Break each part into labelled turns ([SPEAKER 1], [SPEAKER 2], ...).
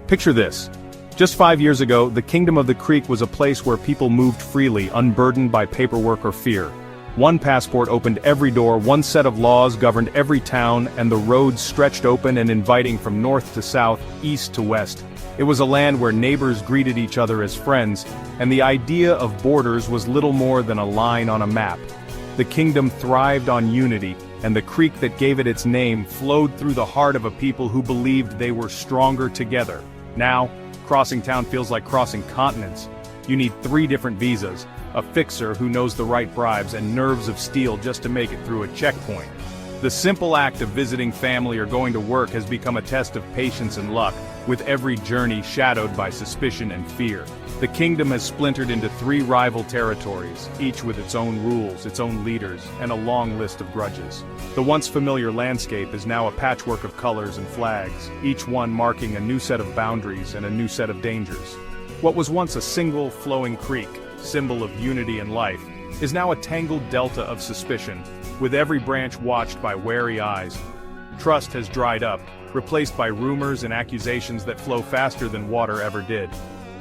[SPEAKER 1] Picture this. Just 5 years ago, the Kingdom of the Creek was a place where people moved freely, unburdened by paperwork or fear. One passport opened every door, one set of laws governed every town, and the roads stretched open and inviting from north to south, east to west. It was a land where neighbors greeted each other as friends, and the idea of borders was little more than a line on a map. The kingdom thrived on unity, and the creek that gave it its name flowed through the heart of a people who believed they were stronger together. Now, crossing town feels like crossing continents. You need 3 different visas, a fixer who knows the right bribes, and nerves of steel just to make it through a checkpoint. The simple act of visiting family or going to work has become a test of patience and luck, with every journey shadowed by suspicion and fear. The kingdom has splintered into 3 rival territories, each with its own rules, its own leaders, and a long list of grudges. The once familiar landscape is now a patchwork of colors and flags, each one marking a new set of boundaries and a new set of dangers. What was once a single flowing creek, symbol of unity and life, is now a tangled delta of suspicion, with every branch watched by wary eyes. Trust has dried up, replaced by rumors and accusations that flow faster than water ever did.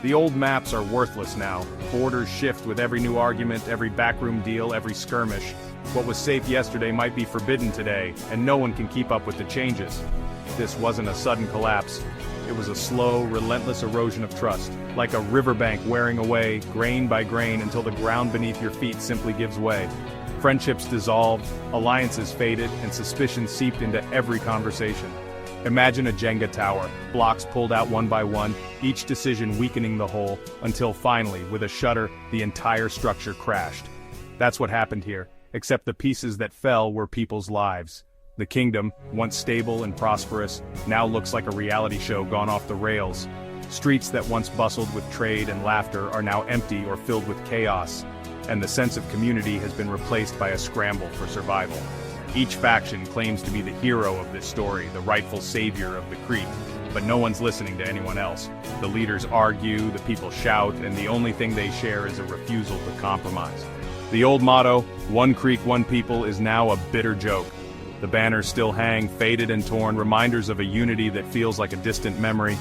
[SPEAKER 1] The old maps are worthless now. Borders shift with every new argument, every backroom deal, every skirmish. What was safe yesterday might be forbidden today, and no one can keep up with the changes. This wasn't a sudden collapse. It was a slow, relentless erosion of trust, like a riverbank wearing away, grain by grain, until the ground beneath your feet simply gives way. Friendships dissolved, alliances faded, and suspicion seeped into every conversation. Imagine a Jenga tower, blocks pulled out one by one, each decision weakening the whole, until finally, with a shudder, the entire structure crashed. That's what happened here, except the pieces that fell were people's lives. The kingdom, once stable and prosperous, now looks like a reality show gone off the rails. Streets that once bustled with trade and laughter are now empty or filled with chaos, and the sense of community has been replaced by a scramble for survival. Each faction claims to be the hero of this story, the rightful savior of the creek, but no one's listening to anyone else. The leaders argue, the people shout, and the only thing they share is a refusal to compromise. The old motto, "One creek, one people," is now a bitter joke. The banners still hang, faded and torn, reminders of a unity that feels like a distant memory.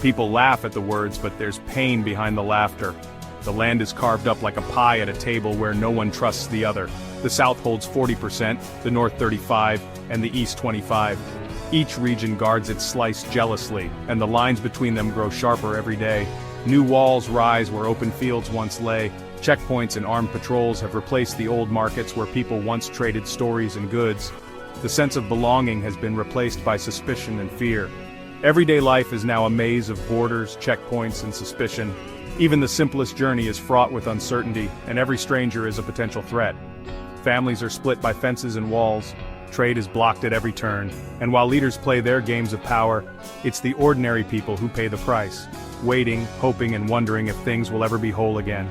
[SPEAKER 1] People laugh at the words, but there's pain behind the laughter. The land is carved up like a pie at a table where no one trusts the other. The South holds 40%, the North 35%, and the East 25%. Each region guards its slice jealously, and the lines between them grow sharper every day. New walls rise where open fields once lay. Checkpoints and armed patrols have replaced the old markets where people once traded stories and goods. The sense of belonging has been replaced by suspicion and fear. Everyday life is now a maze of borders, checkpoints, and suspicion. Even the simplest journey is fraught with uncertainty, and every stranger is a potential threat. Families are split by fences and walls, trade is blocked at every turn, and while leaders play their games of power, it's the ordinary people who pay the price, waiting, hoping, and wondering if things will ever be whole again.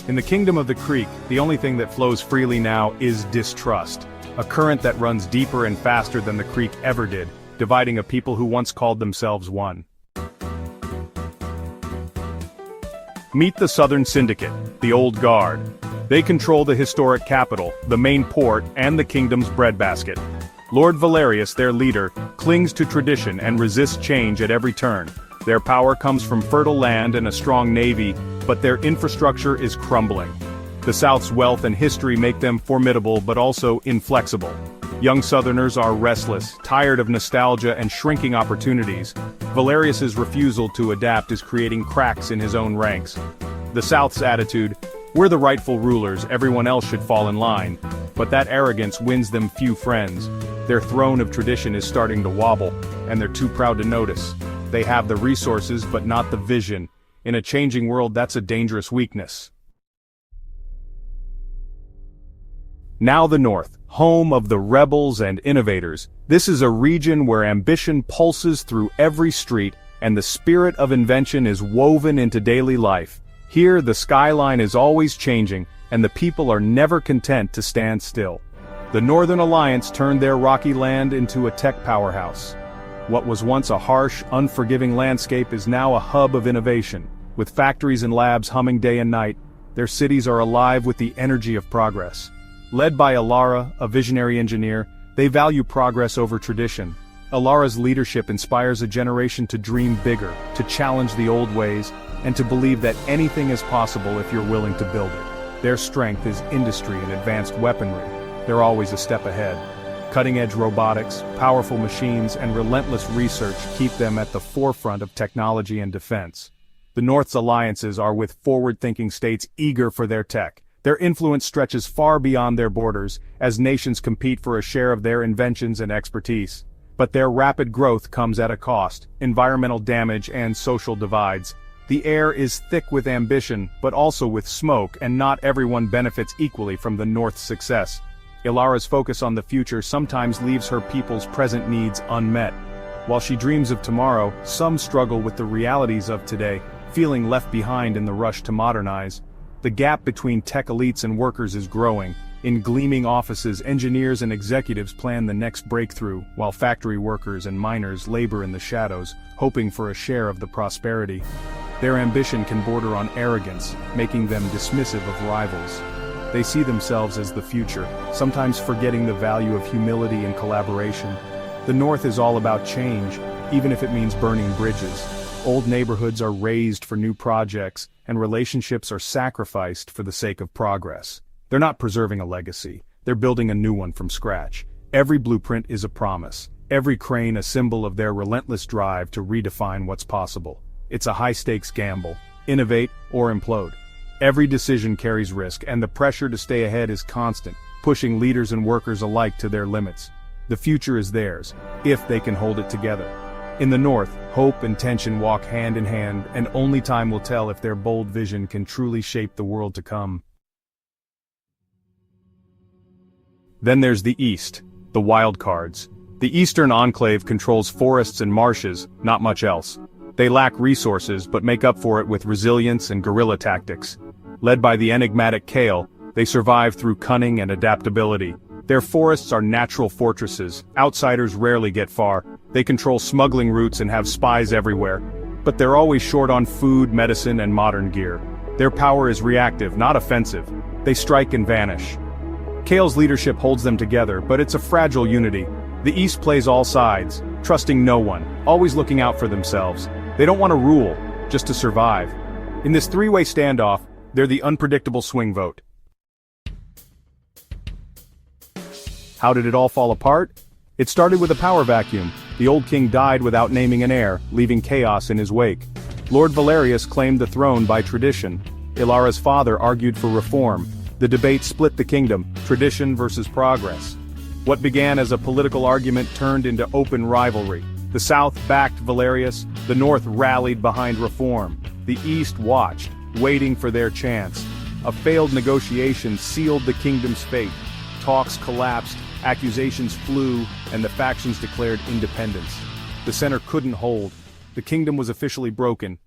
[SPEAKER 1] In the Kingdom of the Creek, the only thing that flows freely now is distrust, a current that runs deeper and faster than the creek ever did, dividing a people who once called themselves one. Meet the Southern Syndicate, the Old Guard. They control the historic capital, the main port, and the kingdom's breadbasket. Lord Valerius, their leader, clings to tradition and resists change at every turn. Their power comes from fertile land and a strong navy, but their infrastructure is crumbling. The South's wealth and history make them formidable but also inflexible. Young Southerners are restless, tired of nostalgia and shrinking opportunities. Valerius's refusal to adapt is creating cracks in his own ranks. The South's attitude, "We're the rightful rulers, everyone else should fall in line," but that arrogance wins them few friends. Their throne of tradition is starting to wobble, and they're too proud to notice. They have the resources but not the vision. In a changing world, that's a dangerous weakness. Now the North, home of the rebels and innovators. This is a region where ambition pulses through every street, and the spirit of invention is woven into daily life. Here, the skyline is always changing, and the people are never content to stand still. The Northern Alliance turned their rocky land into a tech powerhouse. What was once a harsh, unforgiving landscape is now a hub of innovation. With factories and labs humming day and night, their cities are alive with the energy of progress. Led by Alara, a visionary engineer, they value progress over tradition. Ilara's leadership inspires a generation to dream bigger, to challenge the old ways, and to believe that anything is possible if you're willing to build it. Their strength is industry and advanced weaponry. They're always a step ahead. Cutting-edge robotics, powerful machines, and relentless research keep them at the forefront of technology and defense. The North's alliances are with forward-thinking states eager for their tech. Their influence stretches far beyond their borders, as nations compete for a share of their inventions and expertise. But their rapid growth comes at a cost: environmental damage and social divides. The air is thick with ambition, but also with smoke, and not everyone benefits equally from the North's success. Ilara's focus on the future sometimes leaves her people's present needs unmet. While she dreams of tomorrow, some struggle with the realities of today, feeling left behind in the rush to modernize. The gap between tech elites and workers is growing. In gleaming offices, engineers and executives plan the next breakthrough, while factory workers and miners labor in the shadows, hoping for a share of the prosperity. Their ambition can border on arrogance, making them dismissive of rivals. They see themselves as the future, sometimes forgetting the value of humility and collaboration. The North is all about change, even if it means burning bridges. Old neighborhoods are razed for new projects, and relationships are sacrificed for the sake of progress. They're not preserving a legacy, they're building a new one from scratch. Every blueprint is a promise, every crane a symbol of their relentless drive to redefine what's possible. It's a high-stakes gamble: innovate or implode. Every decision carries risk, and the pressure to stay ahead is constant, pushing leaders and workers alike to their limits. The future is theirs, if they can hold it together. In the North, hope and tension walk hand in hand, and only time will tell if their bold vision can truly shape the world to come. Then there's the East, the wild cards. The Eastern Enclave controls forests and marshes, not much else. They lack resources but make up for it with resilience and guerrilla tactics. Led by the enigmatic Kale, they survive through cunning and adaptability. Their forests are natural fortresses, outsiders rarely get far. They control smuggling routes and have spies everywhere. But they're always short on food, medicine, and modern gear. Their power is reactive, not offensive. They strike and vanish. Kale's leadership holds them together, but it's a fragile unity. The East plays all sides, trusting no one, always looking out for themselves. They don't want to rule, just to survive. In this three-way standoff, they're the unpredictable swing vote. How did it all fall apart? It started with a power vacuum. The old king died without naming an heir, leaving chaos in his wake. Lord Valerius claimed the throne by tradition. Ilara's father argued for reform. The debate split the kingdom, tradition versus progress. What began as a political argument turned into open rivalry. The South backed Valerius, the North rallied behind reform. The East watched, waiting for their chance. A failed negotiation sealed the kingdom's fate. Talks collapsed, accusations flew, and the factions declared independence. The center couldn't hold. The kingdom was officially broken.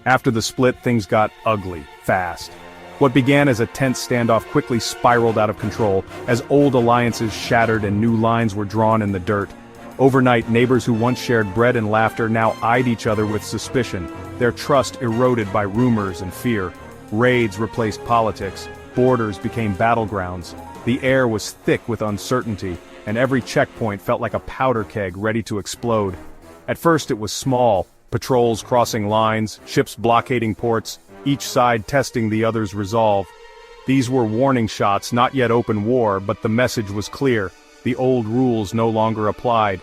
[SPEAKER 1] After the split, things got ugly, fast. What began as a tense standoff quickly spiraled out of control, as old alliances shattered and new lines were drawn in the dirt. Overnight, neighbors who once shared bread and laughter now eyed each other with suspicion, their trust eroded by rumors and fear. Raids replaced politics, borders became battlegrounds. The air was thick with uncertainty, and every checkpoint felt like a powder keg ready to explode. At first it was small, patrols crossing lines, ships blockading ports, each side testing the other's resolve. These were warning shots, not yet open war, but the message was clear. The old rules no longer applied.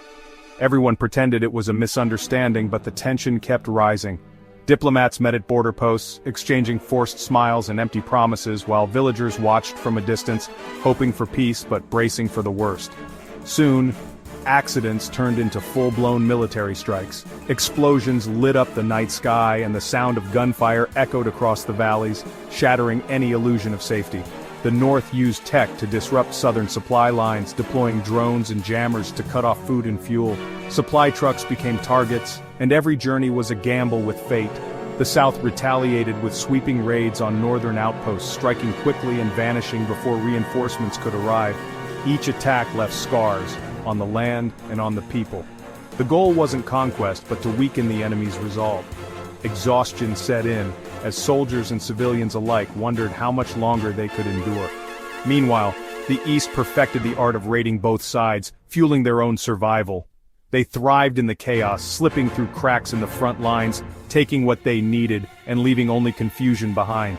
[SPEAKER 1] Everyone pretended it was a misunderstanding, but the tension kept rising. Diplomats met at border posts, exchanging forced smiles and empty promises, while villagers watched from a distance, hoping for peace but bracing for the worst. Soon, accidents turned into full-blown military strikes. Explosions lit up the night sky, and the sound of gunfire echoed across the valleys, shattering any illusion of safety. The North used tech to disrupt southern supply lines, deploying drones and jammers to cut off food and fuel. Supply trucks became targets, and every journey was a gamble with fate. The South retaliated with sweeping raids on northern outposts, striking quickly and vanishing before reinforcements could arrive. Each attack left scars, on the land and on the people. The goal wasn't conquest, but to weaken the enemy's resolve. Exhaustion set in, as soldiers and civilians alike wondered how much longer they could endure. Meanwhile, The East perfected the art of raiding both sides, fueling their own survival. They thrived in the chaos, slipping through cracks in the front lines, taking what they needed, and leaving only confusion behind.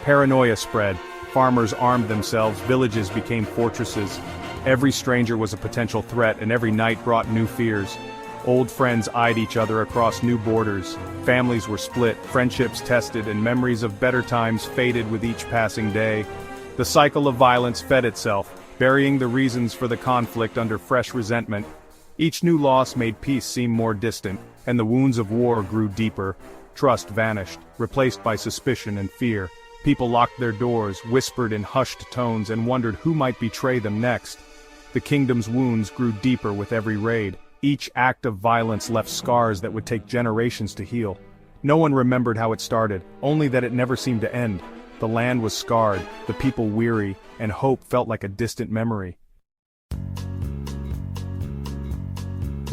[SPEAKER 1] Paranoia spread, farmers armed themselves, villages became fortresses. Every stranger was a potential threat, and every night brought new fears. Old friends eyed each other across new borders, families were split, friendships tested, and memories of better times faded with each passing day. The cycle of violence fed itself, burying the reasons for the conflict under fresh resentment. Each new loss made peace seem more distant, and the wounds of war grew deeper. Trust vanished, replaced by suspicion and fear. People locked their doors, whispered in hushed tones, and wondered who might betray them next. The kingdom's wounds grew deeper with every raid. Each act of violence left scars that would take generations to heal. No one remembered how it started, only that it never seemed to end. The land was scarred, the people weary, and hope felt like a distant memory.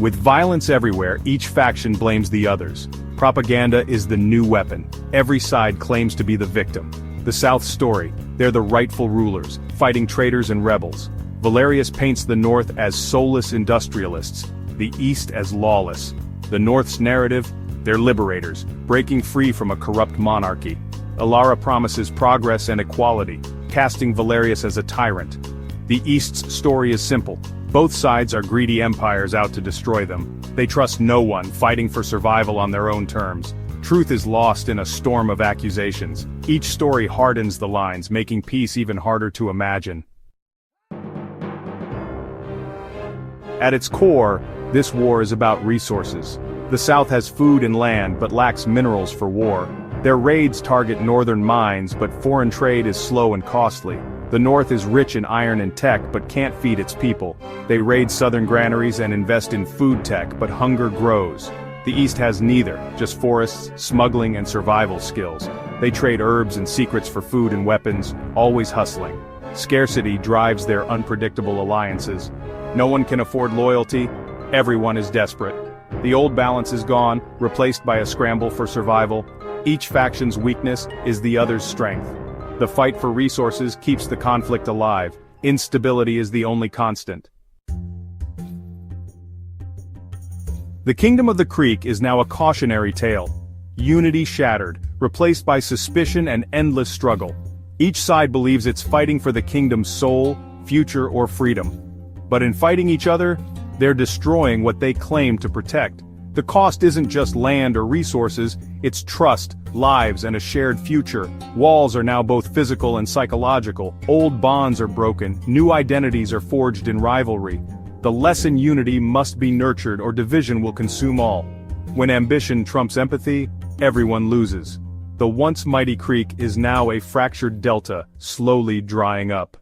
[SPEAKER 1] With violence everywhere, each faction blames the others. Propaganda is the new weapon. Every side claims to be the victim. The South's story: they're the rightful rulers, fighting traitors and rebels. Valerius paints the North as soulless industrialists, the East as lawless. The North's narrative: they're liberators, breaking free from a corrupt monarchy. Alara promises progress and equality, casting Valerius as a tyrant. The East's story is simple. Both sides are greedy empires out to destroy them. They trust no one, fighting for survival on their own terms. Truth is lost in a storm of accusations. Each story hardens the lines, making peace even harder to imagine. At its core, this war is about resources. The South has food and land but lacks minerals for war. Their raids target northern mines, but foreign trade is slow and costly. The North is rich in iron and tech but can't feed its people. They raid southern granaries and invest in food tech, but hunger grows. The East has neither, just forests, smuggling, and survival skills. They trade herbs and secrets for food and weapons, always hustling. Scarcity drives their unpredictable alliances. No one can afford loyalty, everyone is desperate. The old balance is gone, replaced by a scramble for survival. Each faction's weakness is the other's strength. The fight for resources keeps the conflict alive. Instability is the only constant. The Kingdom of the Creek is now a cautionary tale. Unity shattered, replaced by suspicion and endless struggle. Each side believes it's fighting for the kingdom's soul, future, or freedom. But in fighting each other, they're destroying what they claim to protect. The cost isn't just land or resources, it's trust, lives, and a shared future. Walls are now both physical and psychological. Old bonds are broken, new identities are forged in rivalry. The lesson unity must be nurtured or division will consume all. When ambition trumps empathy, everyone loses. The once mighty creek is now a fractured delta, slowly drying up.